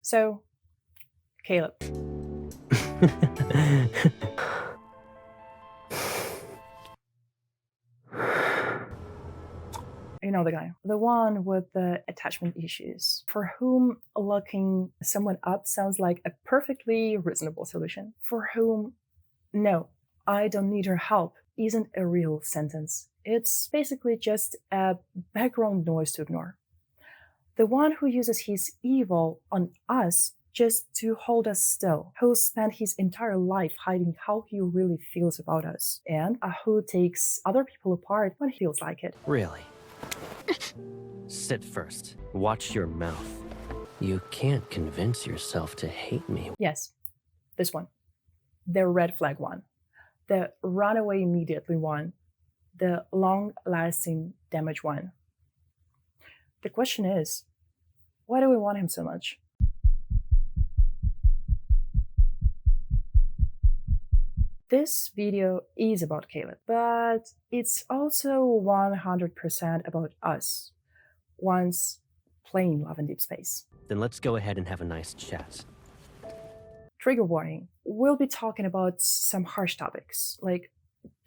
So, Caleb. You know the guy, the one with the attachment issues, for whom locking someone up sounds like a perfectly reasonable solution, for whom, no, I don't need your help, isn't a real sentence. It's basically just a background noise to ignore. The one who uses his evil on us just to hold us still, who spent his entire life hiding how he really feels about us, and who takes other people apart when he feels like it. Really? Sit first. Watch your mouth. You can't convince yourself to hate me. Yes, this one. The red flag one. The run away immediately one. The long-lasting damage one. The question is, why do we want him so much? This video is about Caleb, but it's also 100% about us, once playing Love and Deepspace. Then let's go ahead and have a nice chat. Trigger warning, we'll be talking about some harsh topics like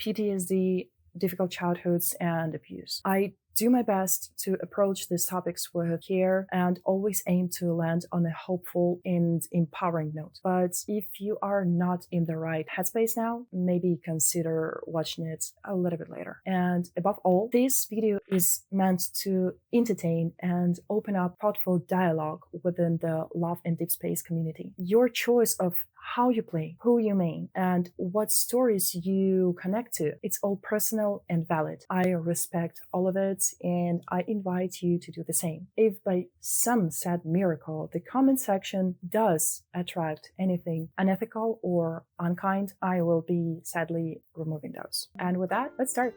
PTSD, difficult childhoods, and abuse. I do my best to approach these topics with care and always aim to land on a hopeful and empowering note. But if you are not in the right headspace now, maybe consider watching it a little bit later. And above all, this video is meant to entertain and open up thoughtful dialogue within the Love and Deepspace community. Your choice of how you play, who you main, and what stories you connect to, it's all personal and valid. I respect all of it, and I invite you to do the same. If by some sad miracle the comment section does attract anything unethical or unkind, I will be sadly removing those. And with that, let's start.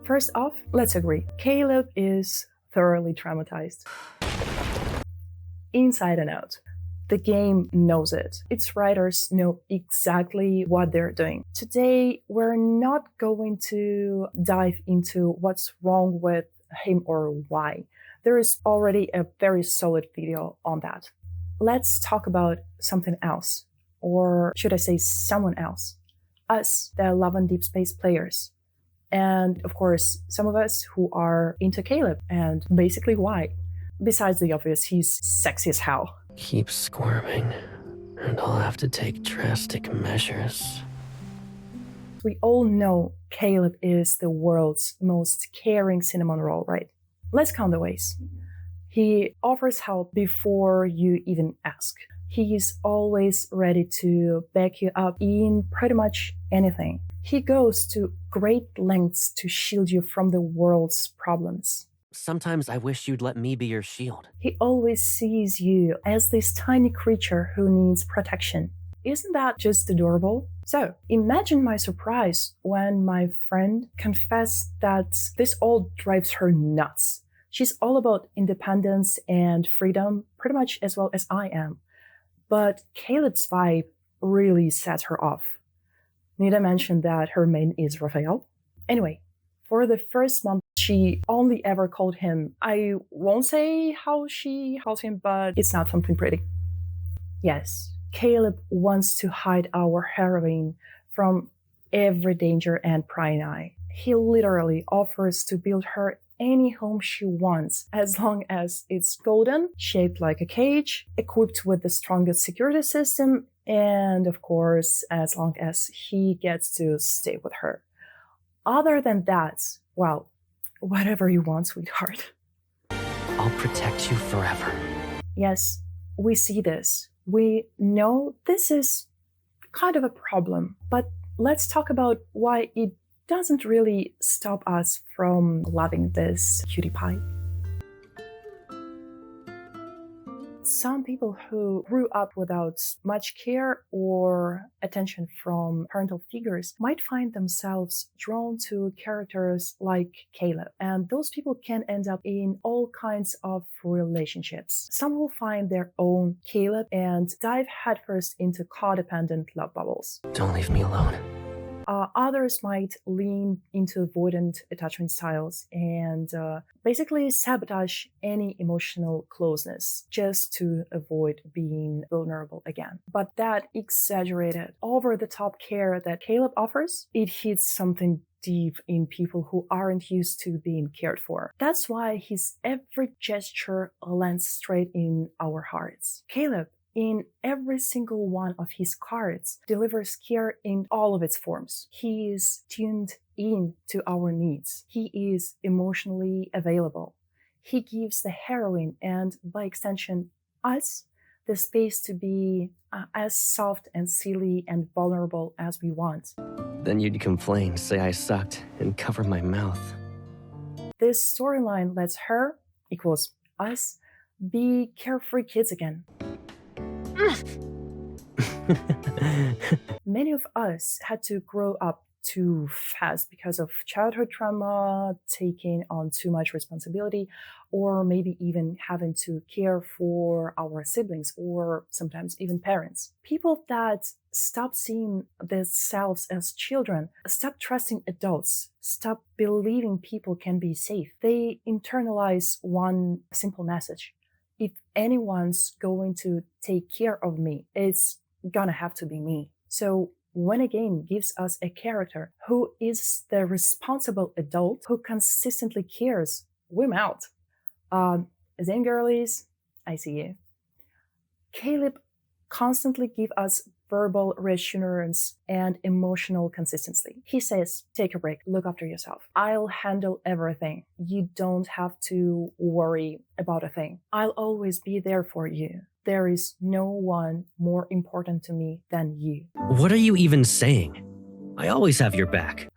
First off, let's agree, Caleb is thoroughly traumatized. Inside and out. The game knows it. Its writers know exactly what they're doing. Today, we're not going to dive into what's wrong with him or why. There is already a very solid video on that. Let's talk about something else, or should I say someone else? Us, the Love and Deepspace players. And of course, some of us who are into Caleb, and basically why. Besides the obvious, he's sexy as hell. Keep squirming, and I'll have to take drastic measures. We all know Caleb is the world's most caring cinnamon roll, right? Let's count the ways. He offers help before you even ask. He is always ready to back you up in pretty much anything. He goes to great lengths to shield you from the world's problems. Sometimes I wish you'd let me be your shield. He always sees you as this tiny creature who needs protection. Isn't that just adorable? So, imagine my surprise when my friend confessed that this all drives her nuts. She's all about independence and freedom, pretty much as well as I am. But Caleb's vibe really sets her off. Need I mention that her main is Raphael? Anyway, for the first month, she only ever called him, I won't say how she calls him, but it's not something pretty. Yes, Caleb wants to hide our heroine from every danger and prying eye. He literally offers to build her any home she wants, as long as it's golden, shaped like a cage, equipped with the strongest security system, and of course, as long as he gets to stay with her. Other than that, well, whatever you want, sweetheart. I'll protect you forever. Yes, we see this. We know this is kind of a problem, but let's talk about why it doesn't really stop us from loving this cutie pie. Some people who grew up without much care or attention from parental figures might find themselves drawn to characters like Caleb, and those people can end up in all kinds of relationships. Some will find their own Caleb and dive headfirst into codependent love bubbles. Don't leave me alone. Others might lean into avoidant attachment styles and basically sabotage any emotional closeness just to avoid being vulnerable again. But that exaggerated, over-the-top care that Caleb offers, it hits something deep in people who aren't used to being cared for. That's why his every gesture lands straight in our hearts. Caleb, in every single one of his cards, delivers care in all of its forms. He is tuned in to our needs. He is emotionally available. He gives the heroine, and by extension, us, the space to be as soft and silly and vulnerable as we want. Then you'd complain, say I sucked, and cover my mouth. This storyline lets her, equals us, be carefree kids again. Many of us had to grow up too fast because of childhood trauma, taking on too much responsibility, or maybe even having to care for our siblings or sometimes even parents. People that stop seeing themselves as children, stop trusting adults, stop believing people can be safe. They internalize one simple message. If anyone's going to take care of me, it's gonna have to be me. So when a game gives us a character who is the responsible adult who consistently cares, we're out. Zen girlies, I see you. Caleb constantly gives us verbal reassurance and emotional consistency. He says, take a break, look after yourself. I'll handle everything. You don't have to worry about a thing. I'll always be there for you. There is no one more important to me than you. What are you even saying? I always have your back.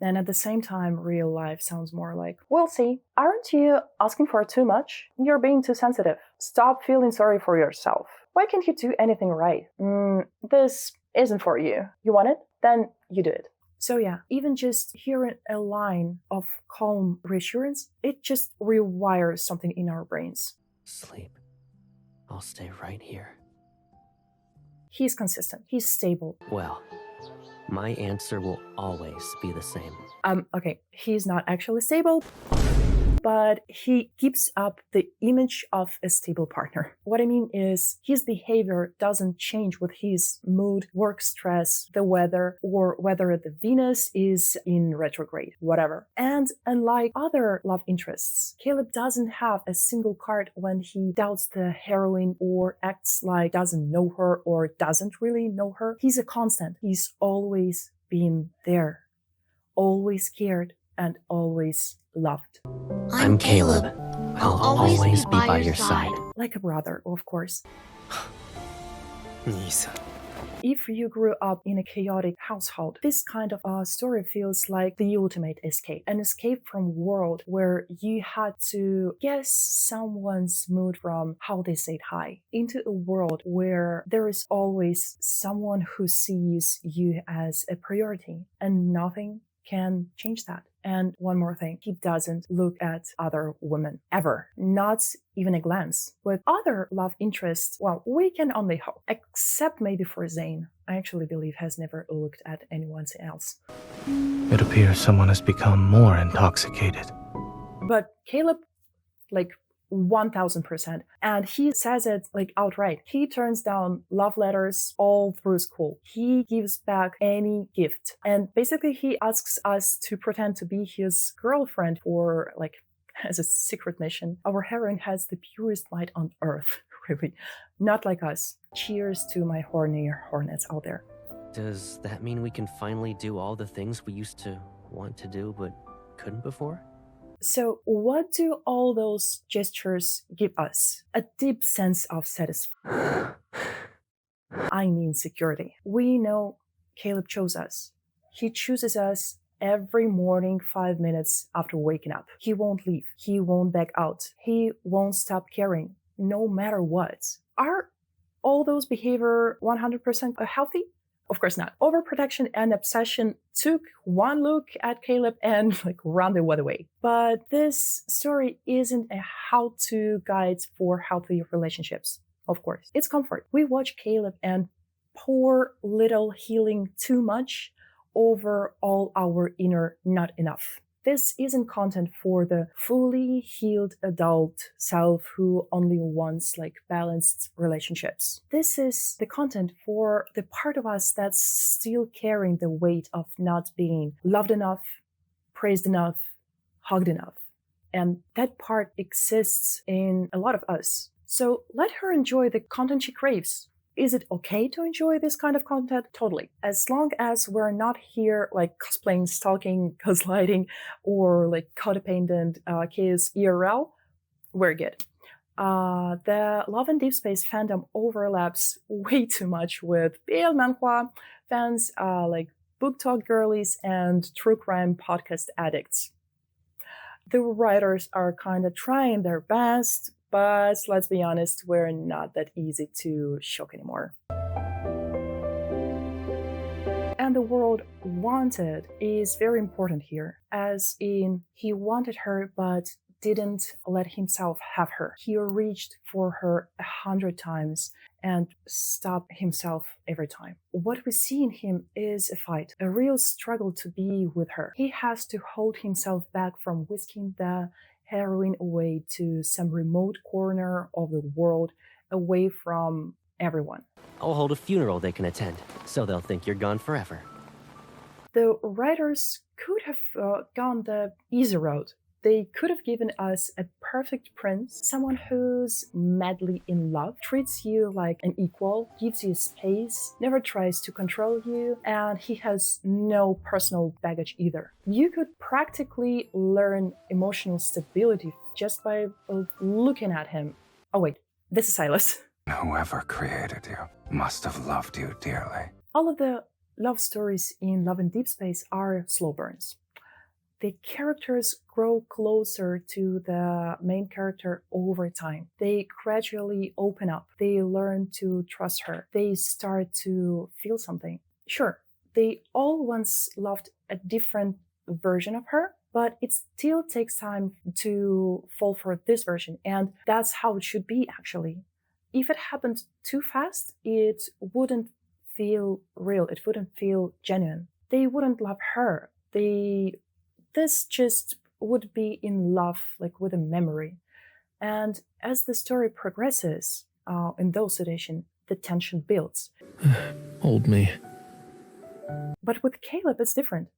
And at the same time, real life sounds more like, we'll see. Aren't you asking for too much? You're being too sensitive. Stop feeling sorry for yourself. Why can't you do anything right? This isn't for you. You want it? Then you do it. So yeah, even just hearing a line of calm reassurance, it just rewires something in our brains. Sleep. I'll stay right here. He's consistent. He's stable. Well, my answer will always be the same. Okay, he's not actually stable, but he keeps up the image of a stable partner. What I mean is his behavior doesn't change with his mood, work stress, the weather, or whether the Venus is in retrograde, whatever. And unlike other love interests, Caleb doesn't have a single card when he doubts the heroine or acts like doesn't know her or doesn't really know her. He's a constant. He's always been there, always cared, and always loved. I'm Caleb. I'll always be by your side. Like a brother, of course. Nisa. If you grew up in a chaotic household, this kind of story feels like the ultimate escape. An escape from a world where you had to guess someone's mood from how they said hi, into a world where there is always someone who sees you as a priority, and nothing can change that. And one more thing, he doesn't look at other women ever, not even a glance. With other love interests, well, we can only hope, except maybe for Zane. I actually believe has never looked at anyone else. It appears someone has become more intoxicated. But Caleb, like 1000%. And he says it like outright. He turns down love letters all through school. He gives back any gift. And basically he asks us to pretend to be his girlfriend for like as a secret mission. Our heroine has the purest light on earth, really. Not like us. Cheers to my horny hornets out there. Does that mean we can finally do all the things we used to want to do but couldn't before? So what do all those gestures give us? A deep sense of satisfaction. I mean security. We know Caleb chose us. He chooses us every morning 5 minutes after waking up. He won't leave. He won't back out. He won't stop caring, no matter what. Are all those behavior 100% healthy? Of course not. Overprotection and obsession took one look at Caleb and like ran the other way. But this story isn't a how-to guide for healthy relationships. Of course, it's comfort. We watch Caleb and poor little healing too much over all our inner not enough. This isn't content for the fully healed adult self who only wants balanced relationships. This is the content for the part of us that's still carrying the weight of not being loved enough, praised enough, hugged enough. And that part exists in a lot of us. So let her enjoy the content she craves. Is it okay to enjoy this kind of content? Totally. As long as we're not here cosplaying, stalking, gaslighting, or codependent kids IRL, we're good. The Love and Deepspace fandom overlaps way too much with BL manhwa fans, book talk girlies, and true crime podcast addicts. The writers are kind of trying their best, but let's be honest, we're not that easy to shock anymore. And the word wanted is very important here, as in he wanted her but didn't let himself have her. He reached for her 100 times and stopped himself every time. What we see in him is a fight, a real struggle to be with her. He has to hold himself back from whisking the heroine away to some remote corner of the world, away from everyone. I'll hold a funeral they can attend, so they'll think you're gone forever. The writers could have gone the easy route. They could have given us a perfect prince, someone who's madly in love, treats you like an equal, gives you space, never tries to control you, and he has no personal baggage either. You could practically learn emotional stability just by looking at him. Oh wait, this is Silas. Whoever created you must have loved you dearly. All of the love stories in Love and Deepspace are slow burns. The characters grow closer to the main character over time. They gradually open up. They learn to trust her. They start to feel something. Sure, they all once loved a different version of her, but it still takes time to fall for this version. And that's how it should be, actually. If it happened too fast, it wouldn't feel real. It wouldn't feel genuine. They wouldn't love her. This just would be in love, with a memory. And as the story progresses, in those situations, the tension builds. Hold me. But with Caleb, it's different.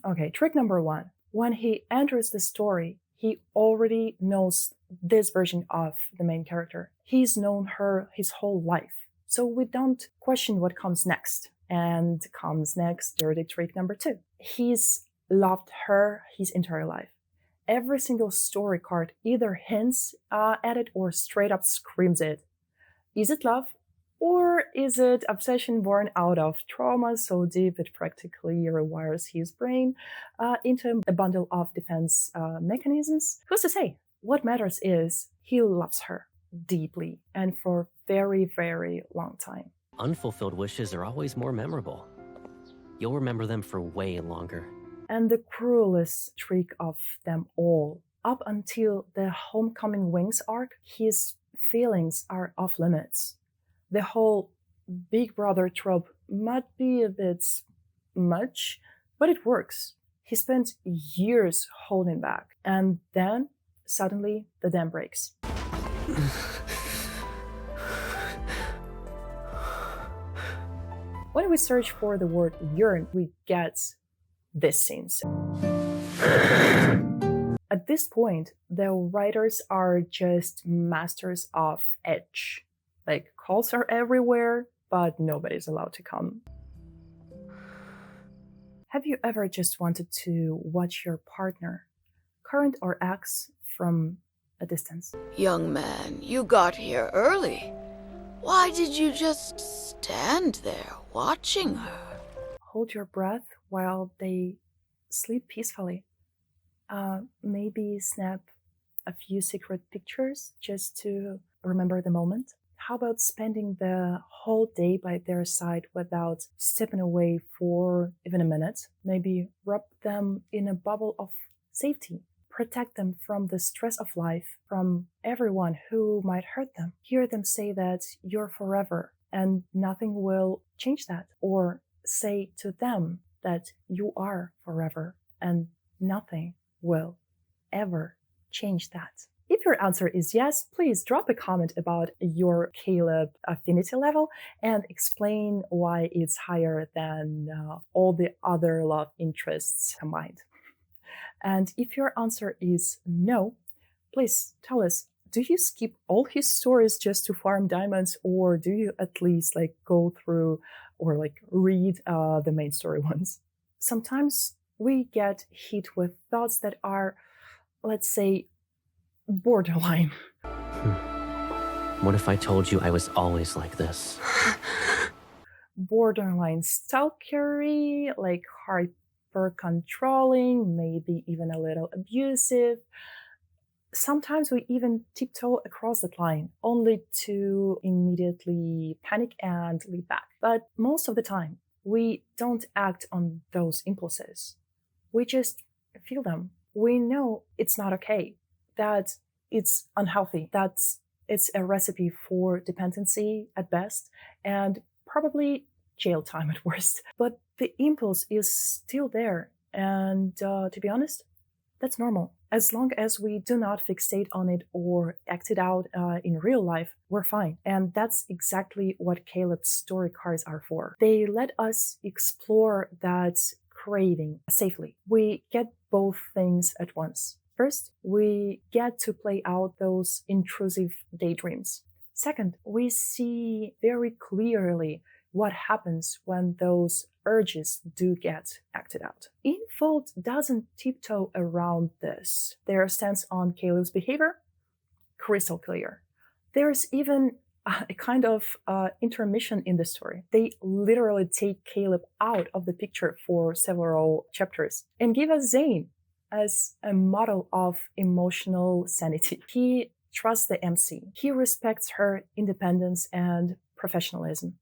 Okay, trick number 1. When he enters the story, he already knows this version of the main character. He's known her his whole life. So we don't question what comes next. And comes next, dirty trick number 2. He's loved her his entire life. Every single story card either hints at it or straight up screams it. Is it love? Or is it obsession born out of trauma so deep it practically rewires his brain into a bundle of defense mechanisms? Who's to say? What matters is he loves her deeply and for a very, very long time. Unfulfilled wishes are always more memorable. You'll remember them for way longer. And the cruelest trick of them all, up until the Homecoming Wings arc, his feelings are off limits. The whole Big Brother trope might be a bit much, but it works. He spent years holding back, and then suddenly the dam breaks. When we search for the word yearn, we get this scene. At this point, the writers are just masters of edge. Calls are everywhere, but nobody's allowed to come. Have you ever just wanted to watch your partner, current or ex, from a distance? Young man, you got here early. Why did you just stand there watching her? Hold your breath while they sleep peacefully. Maybe snap a few secret pictures just to remember the moment. How about spending the whole day by their side without stepping away for even a minute? Maybe wrap them in a bubble of safety. Protect them from the stress of life, from everyone who might hurt them. Hear them say that you're forever and nothing will change that. Or say to them, that you are forever and nothing will ever change that. If your answer is yes, please drop a comment about your Caleb affinity level and explain why it's higher than all the other love interests combined. And if your answer is no, please tell us, do you skip all his stories just to farm diamonds, or do you at least go through or read the main story ones? Sometimes we get hit with thoughts that are, let's say, borderline. What if I told you I was always like this? Borderline stalkery, hyper controlling, maybe even a little abusive. Sometimes we even tiptoe across that line, only to immediately panic and leap back. But most of the time, we don't act on those impulses. We just feel them. We know it's not okay, that it's unhealthy, that it's a recipe for dependency at best, and probably jail time at worst. But the impulse is still there. And to be honest, that's normal. As long as we do not fixate on it or act it out in real life, we're fine. And that's exactly what Caleb's story cards are for. They let us explore that craving safely. We get both things at once. First, we get to play out those intrusive daydreams. Second, we see very clearly what happens when those urges do get acted out. Infold doesn't tiptoe around this. Their stance on Caleb's behavior, crystal clear. There's even a kind of intermission in the story. They literally take Caleb out of the picture for several chapters and give us Zane as a model of emotional sanity. He trusts the MC. He respects her independence and professionalism.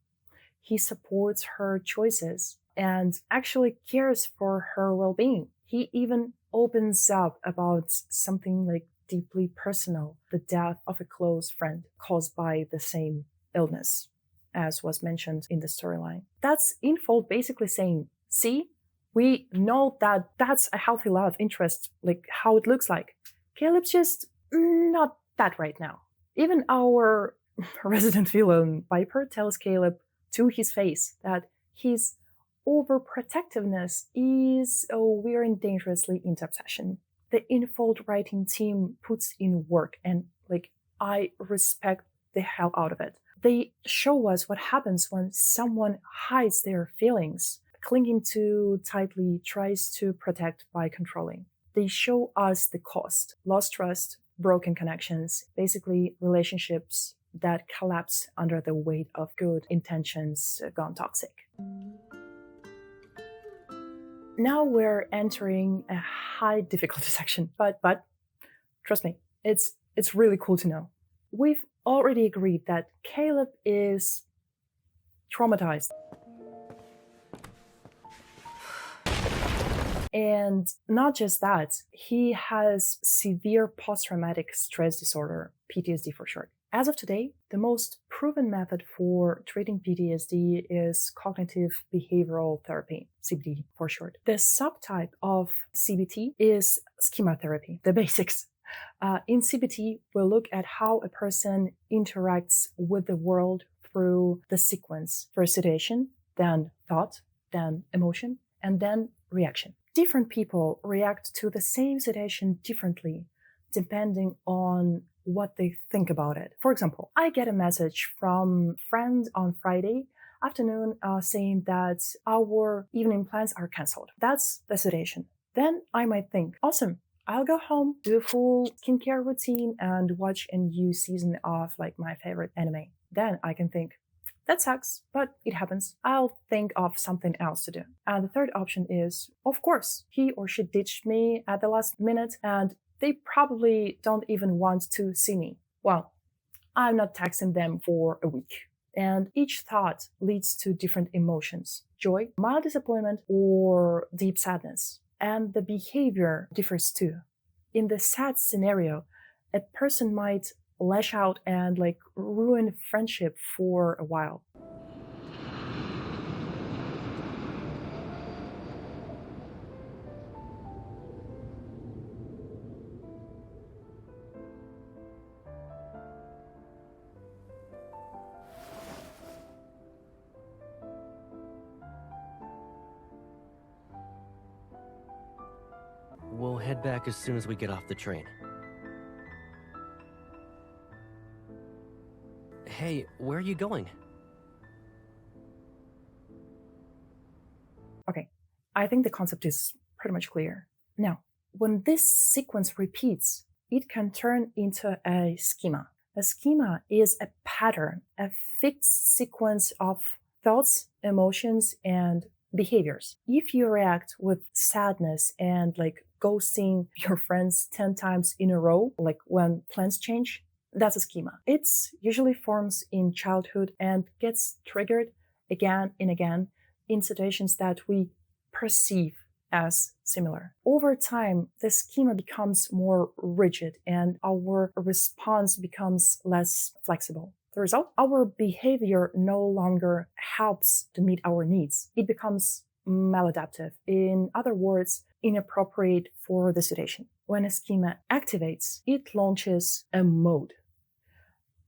He supports her choices and actually cares for her well-being. He even opens up about something deeply personal, the death of a close friend caused by the same illness, as was mentioned in the storyline. That's Infold basically saying, see, we know that that's a healthy love interest, how it looks like. Caleb's just not that right now. Even our resident villain, Viper, tells Caleb to his face that his overprotectiveness is wearing dangerously into obsession. The Infold writing team puts in work, and I respect the hell out of it. They show us what happens when someone hides their feelings, clinging too tightly, tries to protect by controlling. They show us the cost: lost trust, broken connections, basically relationships that collapse under the weight of good intentions gone toxic. Now we're entering a high difficulty section, but trust me, it's really cool to know. We've already agreed that Caleb is traumatized. And not just that, he has severe post-traumatic stress disorder, PTSD for short. As of today, the most proven method for treating PTSD is cognitive behavioral therapy, CBT for short. The subtype of CBT is schematherapy, the basics. In CBT, we'll look at how a person interacts with the world through the sequence: first situation, then thought, then emotion, and then reaction. Different people react to the same situation differently, depending on what they think about it. For example, I get a message from a friend on Friday afternoon saying that our evening plans are cancelled. That's the situation. Then I might think, awesome, I'll go home, do a full skincare routine, and watch a new season of my favorite anime. Then I can think, that sucks, but it happens. I'll think of something else to do. And the third option is, of course, he or she ditched me at the last minute and they probably don't even want to see me. Well, I'm not texting them for a week. And each thought leads to different emotions: joy, mild disappointment, or deep sadness. And the behavior differs too. In the sad scenario, a person might lash out and ruin friendship for a while. head back as soon as we get off the train. Hey, where are you going? Okay, I think the concept is pretty much clear. Now, when this sequence repeats, it can turn into a schema. A schema is a pattern, a fixed sequence of thoughts, emotions, and behaviors. If you react with sadness and like ghosting your friends 10 times in a row, like when plans change, that's a schema. It usually forms in childhood and gets triggered again and again in situations that we perceive as similar. Over time, the schema becomes more rigid and our response becomes less flexible. The result, our behavior no longer helps to meet our needs. It becomes maladaptive. In other words, inappropriate for the situation. When a schema activates, it launches a mode.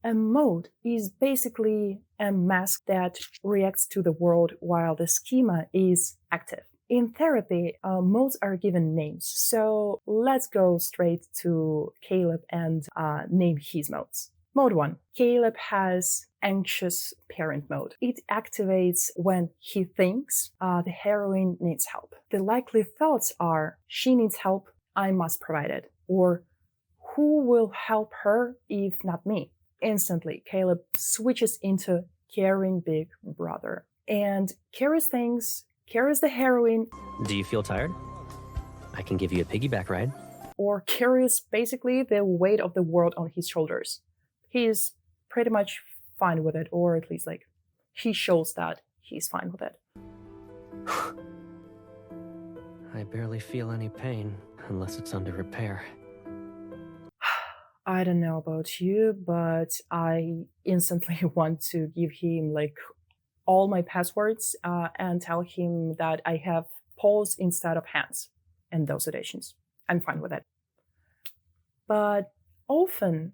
A mode is basically a mask that reacts to the world while the schema is active. In therapy, modes are given names. So let's go straight to Caleb and name his modes. Mode 1. Caleb has anxious parent mode. It activates when he thinks the heroine needs help. The likely thoughts are, she needs help, I must provide it. Or, who will help her if not me? Instantly, Caleb switches into caring big brother and carries things, carries the heroine. Do you feel tired? I can give you a piggyback ride. Or carries basically the weight of the world on his shoulders. He's pretty much fine with it, or at least like he shows that he's fine with it. I barely feel any pain unless it's under repair. I don't know about you, but I instantly want to give him like all my passwords and tell him that I have paws instead of hands in those situations. I'm fine with it. But often,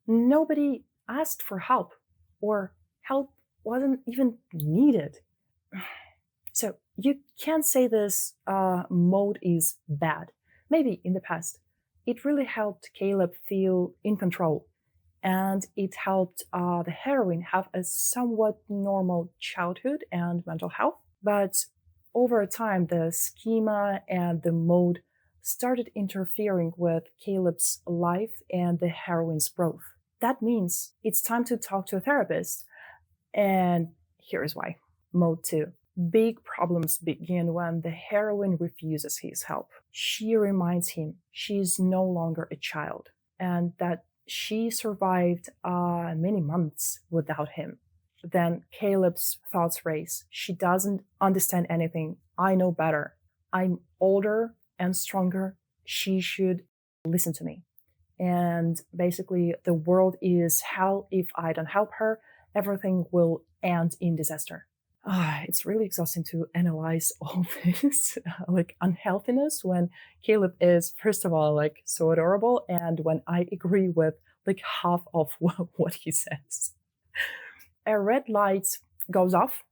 nobody asked for help, or help wasn't even needed. So you can't say this mode is bad. Maybe in the past, it really helped Caleb feel in control, and it helped the heroine have a somewhat normal childhood and mental health. But over time, the schema and the mode started interfering with Caleb's life and the heroine's growth. That means it's time to talk to a therapist. And here's why. Mode 2. Big problems begin when the heroine refuses his help. She reminds him she's no longer a child and that she survived many months without him. Then Caleb's thoughts race. She doesn't understand anything. I know better. I'm older and stronger. She should listen to me. And basically, the world is hell. If I don't help her, everything will end in disaster. It's really exhausting to analyze all this like unhealthiness when Caleb is, first of all, like so adorable, and when I agree with like half of what he says. A red light goes off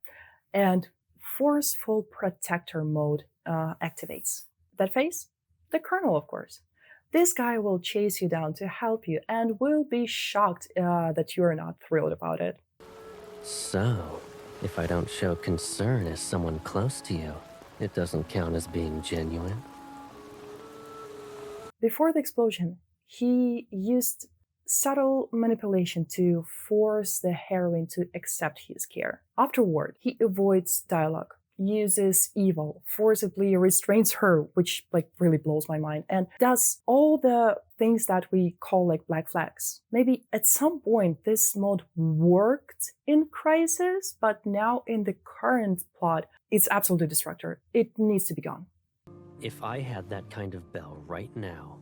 and forceful protector mode activates. That phase? The Colonel, of course. This guy will chase you down to help you and will be shocked that you're not thrilled about it. So, if I don't show concern as someone close to you, it doesn't count as being genuine? Before the explosion, he used subtle manipulation to force the heroine to accept his care. Afterward, he avoids dialogue, uses evil, forcibly restrains her, which like really blows my mind, and does all the things that we call like black flags. Maybe at some point this mode worked in Crisis, but now in the current plot, it's absolutely destructive. It needs to be gone. If I had that kind of bell right now,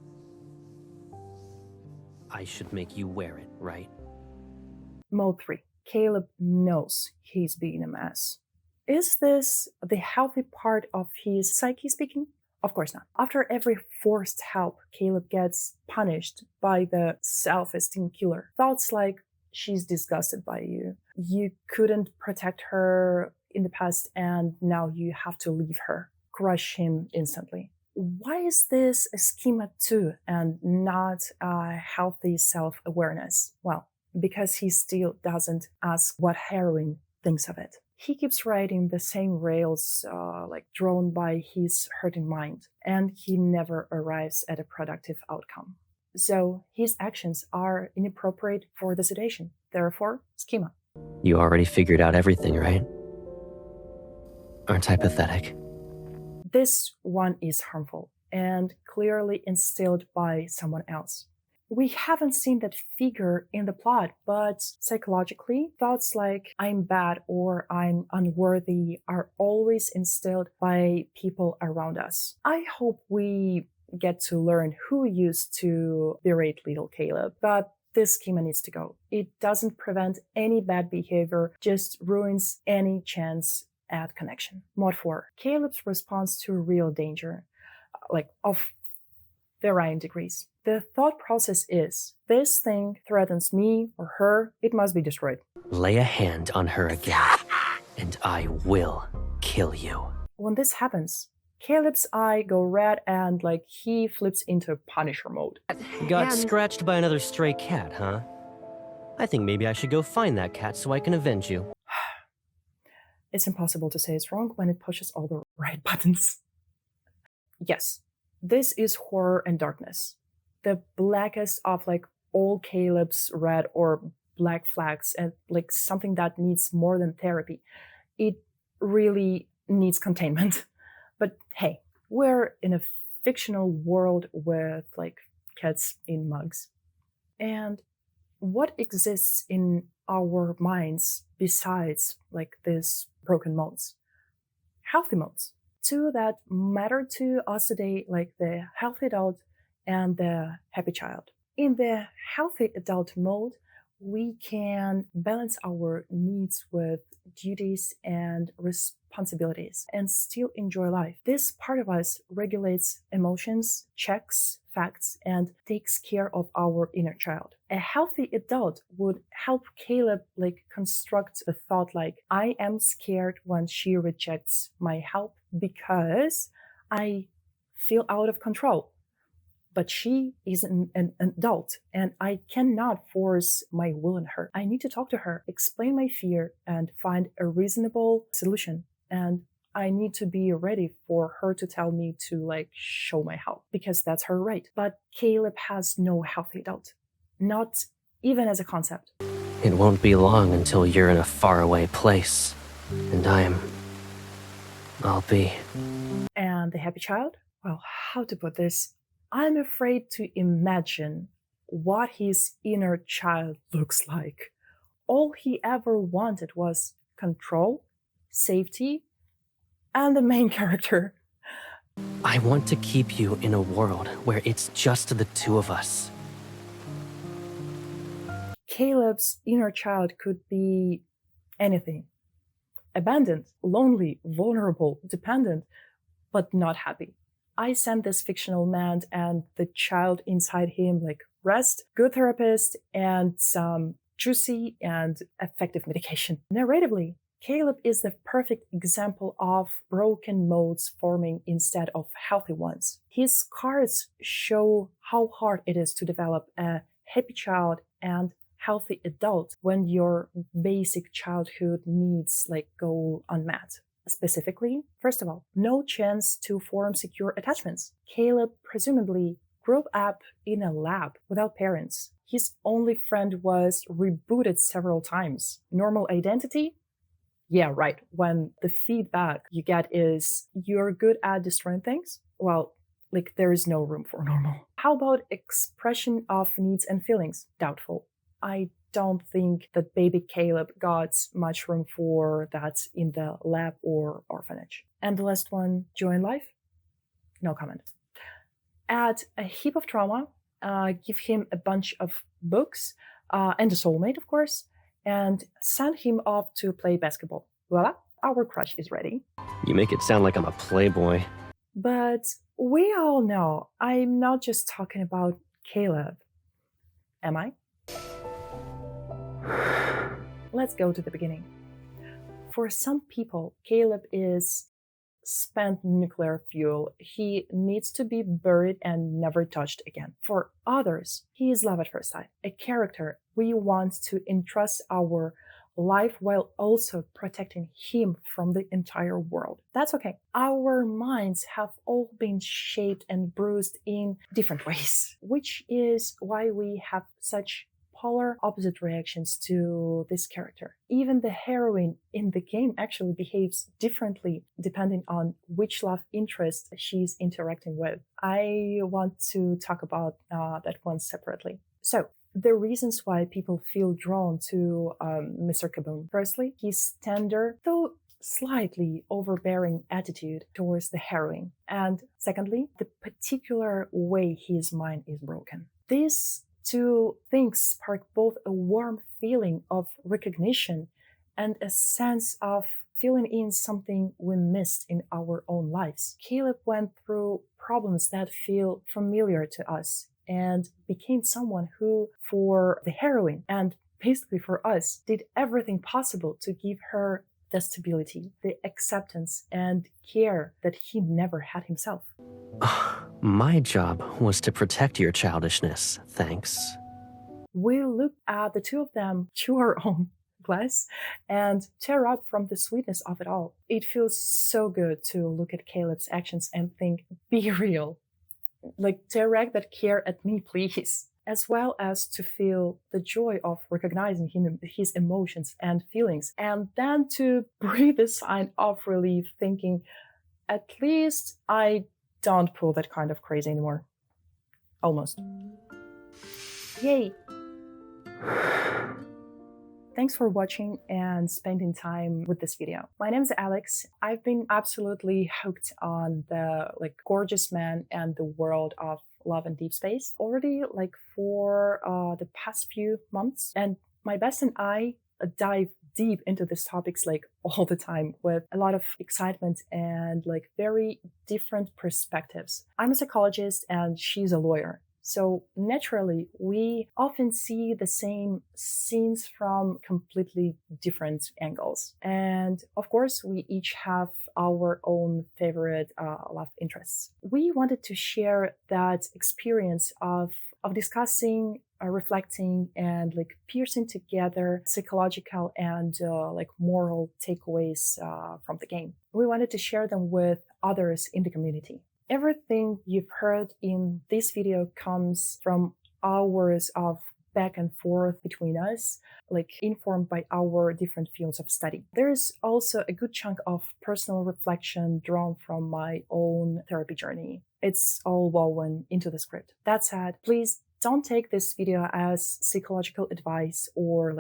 I should make you wear it, right? Mode 3. Caleb knows he's being a mess. Is this the healthy part of his psyche speaking? Of course not. After every forced help, Caleb gets punished by the self-esteem killer. Thoughts like, she's disgusted by you, you couldn't protect her in the past and now you have to leave her, crush him instantly. why is this a schema too and not a healthy self-awareness? Well, because he still doesn't ask what heroine thinks of it. He keeps riding the same rails drawn by his hurting mind, and he never arrives at a productive outcome. So his actions are inappropriate for the situation. Therefore, schema. You already figured out everything, right? Aren't I pathetic? This one is harmful and clearly instilled by someone else. We haven't seen that figure in the plot, but psychologically, thoughts like I'm bad or I'm unworthy are always instilled by people around us. I hope we get to learn who used to berate little Caleb, but this schema needs to go. It doesn't prevent any bad behavior, just ruins any chance at connection. Mod 4. Caleb's response to real danger, of varying degrees. The thought process is, this thing threatens me or her, it must be destroyed. Lay a hand on her again, and I will kill you. When this happens, Caleb's eye go red and he flips into Punisher mode. Got scratched by another stray cat, huh? I think maybe I should go find that cat so I can avenge you. It's impossible to say it's wrong when it pushes all the right buttons. Yes, this is horror and darkness. The blackest of all Caleb's red or black flags, and something that needs more than therapy. It really needs containment. But hey, we're in a fictional world with cats in mugs. And what exists in our minds besides these broken modes? Healthy modes. Two that matter to us today, like the healthy adult and the happy child. In the healthy adult mode, we can balance our needs with duties and responsibilities and still enjoy life. This part of us regulates emotions, checks facts, and takes care of our inner child. A healthy adult would help Caleb construct the thought I am scared when she rejects my help because I feel out of control. But she is an adult and I cannot force my will on her. I need to talk to her, explain my fear, and find a reasonable solution. And I need to be ready for her to tell me to show my help because that's her right. But Caleb has no healthy adult, not even as a concept. It won't be long until you're in a faraway place, and I'll be. And the happy child? Well, how to put this? I'm afraid to imagine what his inner child looks like. All he ever wanted was control, safety, and the main character. I want to keep you in a world where it's just the two of us. Caleb's inner child could be anything. Abandoned, lonely, vulnerable, dependent, but not happy. I sent this fictional man and the child inside him rest, good therapist, and some juicy and effective medication. Narratively, Caleb is the perfect example of broken modes forming instead of healthy ones. His cards show how hard it is to develop a happy child and healthy adult when your basic childhood needs go unmet. Specifically, first of all, no chance to form secure attachments. Caleb presumably grew up in a lab without parents. His only friend was rebooted several times. Normal identity? Yeah, right. When the feedback you get is, you're good at destroying things? Well, there is no room for normal. How about expression of needs and feelings? Doubtful. I don't think that baby Caleb got much room for that in the lab or orphanage. And the last one, joy in life? No comment. Add a heap of trauma, give him a bunch of books, and a soulmate, of course, and send him off to play basketball. Voila, our crush is ready. You make it sound like I'm a playboy. But we all know I'm not just talking about Caleb. Am I? Let's go to the beginning. For some people, Caleb is spent nuclear fuel. He needs to be buried and never touched again. For others, he is love at first sight, a character we want to entrust our life while also protecting him from the entire world. That's okay. Our minds have all been shaped and bruised in different ways, which is why we have such polar opposite reactions to this character. Even the heroine in the game actually behaves differently depending on which love interest she's interacting with. I want to talk about that one separately. So, the reasons why people feel drawn to Mr. Kaboom. Firstly, his tender, though slightly overbearing attitude towards the heroine. And secondly, the particular way his mind is broken. These two things spark both a warm feeling of recognition and a sense of filling in something we missed in our own lives. Caleb went through problems that feel familiar to us and became someone who, for the heroine and basically for us, did everything possible to give her the stability, the acceptance, and care that he never had himself. My job was to protect your childishness, thanks. We look at the two of them through our own glass and tear up from the sweetness of it all. It feels so good to look at Caleb's actions and think, be real. Like, direct that care at me, please. As well as to feel the joy of recognizing his emotions and feelings, and then to breathe a sign of relief, thinking, at least I don't pull that kind of crazy anymore. Almost. Yay! Thanks for watching and spending time with this video. My name is Alex. I've been absolutely hooked on the gorgeous man and the world of Love and Deepspace already for the past few months. And my best and I dive deep into these topics all the time with a lot of excitement and very different perspectives. I'm a psychologist and she's a lawyer. So naturally, we often see the same scenes from completely different angles. And of course, we each have our own favorite love interests. We wanted to share that experience of discussing, reflecting, and piecing together psychological and moral takeaways from the game. We wanted to share them with others in the community. Everything you've heard in this video comes from hours of back and forth between us, informed by our different fields of study. There's also a good chunk of personal reflection drawn from my own therapy journey. It's all woven into the script. That said, please don't take this video as psychological advice or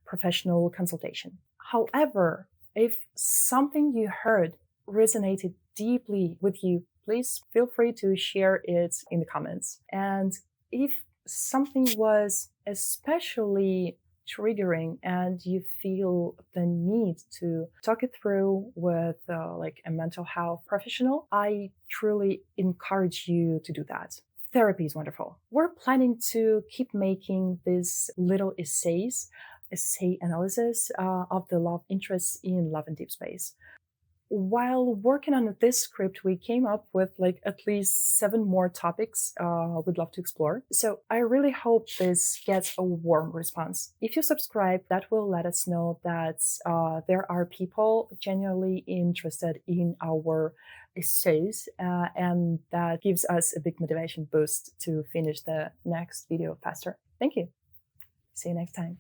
professional consultation. However, if something you heard resonated deeply with you, please feel free to share it in the comments. And if something was especially triggering and you feel the need to talk it through with a mental health professional, I truly encourage you to do that. Therapy is wonderful. We're planning to keep making these little essay analysis of the love interests in Love and Deepspace. While working on this script, we came up with at least 7 more topics we'd love to explore. So I really hope this gets a warm response. If you subscribe, that will let us know that there are people genuinely interested in our essays, and that gives us a big motivation boost to finish the next video faster. Thank you. See you next time.